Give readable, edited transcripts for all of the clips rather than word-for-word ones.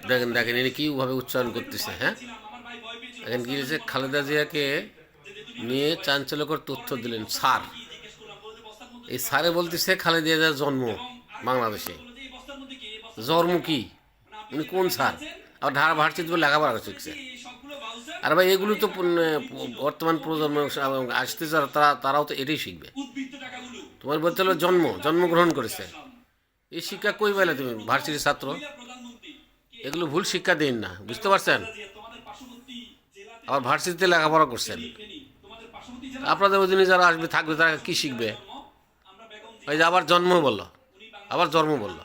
দেখেন দেখেন এনে কীভাবে উচ্চারণ করতেছে। হ্যাঁ, এখন কি হয়েছে, খালেদা জিয়াকে নিয়ে চাঞ্চল্যকর তথ্য দিলেন স্যার। এই স্যারে বলতেছে খালেদা জিয়ার জন্ম বাংলাদেশে। জন্ম কি, উনি কোন স্যার? আবার ঢাকা ভার্সিটি লেখাপড়া শিখছে। আর ভাই এগুলো তো বর্তমান প্রজন্ম আসতে যারা তারাও তো এটাই শিখবে। তোমার বলতে হলো জন্মগ্রহণ করেছে। এই শিক্ষা কই পেলে তুমি ভার্সিটির ছাত্র? এগুলো ভুল শিক্ষা দিন না, বুঝতে পারছেন? আবার ভার্সিটিতে লেখাপড়া করছেন। আপনাদের ওই দিনে যারা আসবে থাকবে তারা কি শিখবে? ওই যে আবার জন্ম বললো, আবার জন্ম বললো।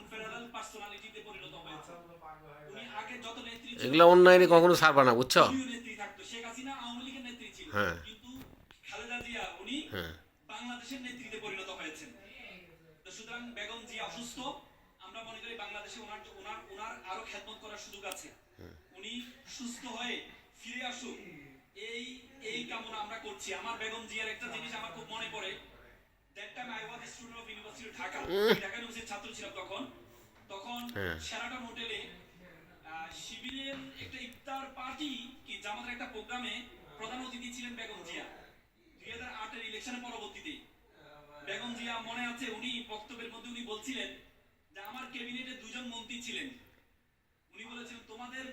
এগুলো অন্যায় কখনো ছাড়বা না, বুঝছো? হ্যাঁ হ্যাঁ বাংলাদেশের নেতৃত্বে পরিণত হয়েছেন। সুতরাং বেগম জিয়া অসুস্থ, আমরা মনে করি বাংলাদেশে ওনার ওনার ওনার আরো খেদমত করার সুযোগ আছে। উনি সুস্থ হয়ে ফিরে আসুক, এই এই কামনা আমরা করছি। আমার বেগম জিয়ার একটা জিনিস আমার খুব মনে পড়ে। That time I was student of university Dhaka. Dhaka ইউনিভার্সিটির ছাত্র ছিলাম তখন। তখন শেরাটন হোটেলে শিবিরের একটা ইফতার পার্টি কি জামাতের একটা প্রোগ্রামে প্রধান অতিথি ছিলেন বেগম জিয়া। 2008 এর ইলেকশনের পরবর্তীতে বেগম জিয়া মনে আছে, উনি বক্তব্যের মধ্যে উনি বলছিলেন যে আমার ক্যাবিনেটে দুজন মন্ত্রী ছিলেন। উনি বলেছিলেন তোমাদের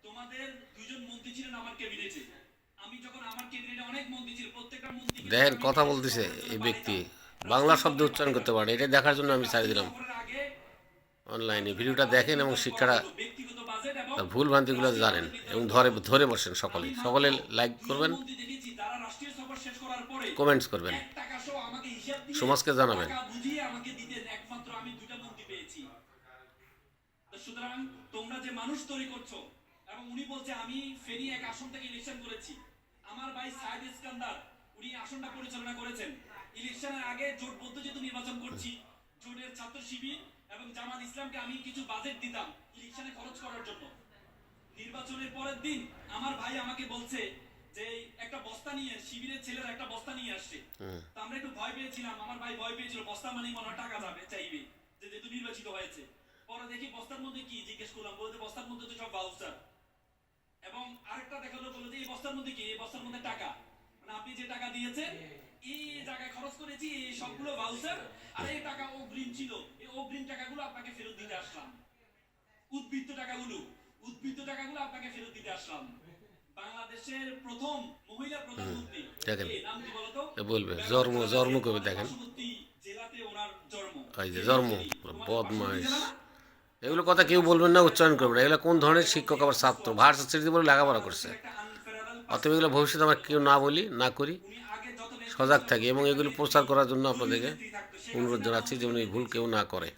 তোমাদের দুজন মন্ত্রী ছিলেন আমার ক্যাবিনেটে। আমি যখন আমার ক্যাবিনেটে অনেক মন্ত্রী ছিল, প্রত্যেকটা মন্ত্রী দেখেন কথা বলতেছে এই ব্যক্তি বাংলা শব্দ উচ্চারণ করতে পারে। এটা দেখার জন্য আমি ছাড়ি দিলাম অনলাইনে। ভিডিওটা দেখেন এবং শিক্ষাটা ভুল ভ্রান্তিগুলো জানেন এবং ধরে ধরে বসেন। সকলে সকলে লাইক করবেন, কমেন্টস করবেন, সমাজকে জানাবেন। সুতরাং তোমরা যে মানুষ তৈরি করছো, এবং উনি বলছে আমি ফেনী এক আসন থেকে ইলেকশন করেছি। আমার ভাই সাইদ ইস্কান্দার উনি আসনটা পরিচালনা করেছেন। ইলেকশনের আগে জোটবদ্ধ যেহেতু নির্বাচন করছি, জোটের ছাত্র শিবির এবং জামাত ইসলামকে আমি কিছু বাজেট দিতাম ইলেকশনে খরচ করার জন্য। নির্বাচনের পরের দিন আমার ভাই আমাকে বলছে যে একটা বস্তা নিয়ে, শিবিরের ছেলেরা একটা বস্তা নিয়ে আসছে। তো আমরা একটু ভয় পেয়েছিলাম, আমার ভাই ভয় পেয়েছিল বস্তা মানে মনে হয় টাকা যাবে চাইবে, যেহেতু নির্বাচিত হয়েছে। পরে দেখি বস্তার মধ্যে কি, জিজ্ঞেস করলাম, বলতে বস্তার মধ্যে তো সব ভাউচার। এবং আরেকটা দেখালো, বললো যে এই বস্তার মধ্যে কি, এই বস্তার মধ্যে টাকা, মানে আপনি যে টাকা দিয়েছেন এই জায়গায় খরচ করেছি, এই সবগুলো ভাউচার, আর এই টাকা অগ্রিম ছিল, এই অগ্রিম টাকাগুলো আপনাকে ফেরত দিতে আসলাম। উদ্বৃত্ত টাকাগুলো আপনাকে ফেরত দিতে আসলাম। বাংলাদেশের প্রথম মহিলা প্রধানমন্ত্রী দেখেন নাম কি বলতো? বলবে জন্ম কবে দেখেন, জেলাতে ওনার জন্ম। এই যে জন্ম বদমাইশ। এগুলো কথা কেউ বলবেন না, উচ্চারণ করবেন না। এগুলো কোন ধরনের শিক্ষক আবার ছাত্র ভার্সিটি বলে লেখাপড়া করছে। অতএব এগুলো ভবিষ্যতে আমরা কেউ না বলি না করি, সজাগ থাকি এবং এগুলো প্রচার করার জন্য আপনাদেরকে অনুরোধ জানাচ্ছি যেমন এই ভুল কেউ না করে।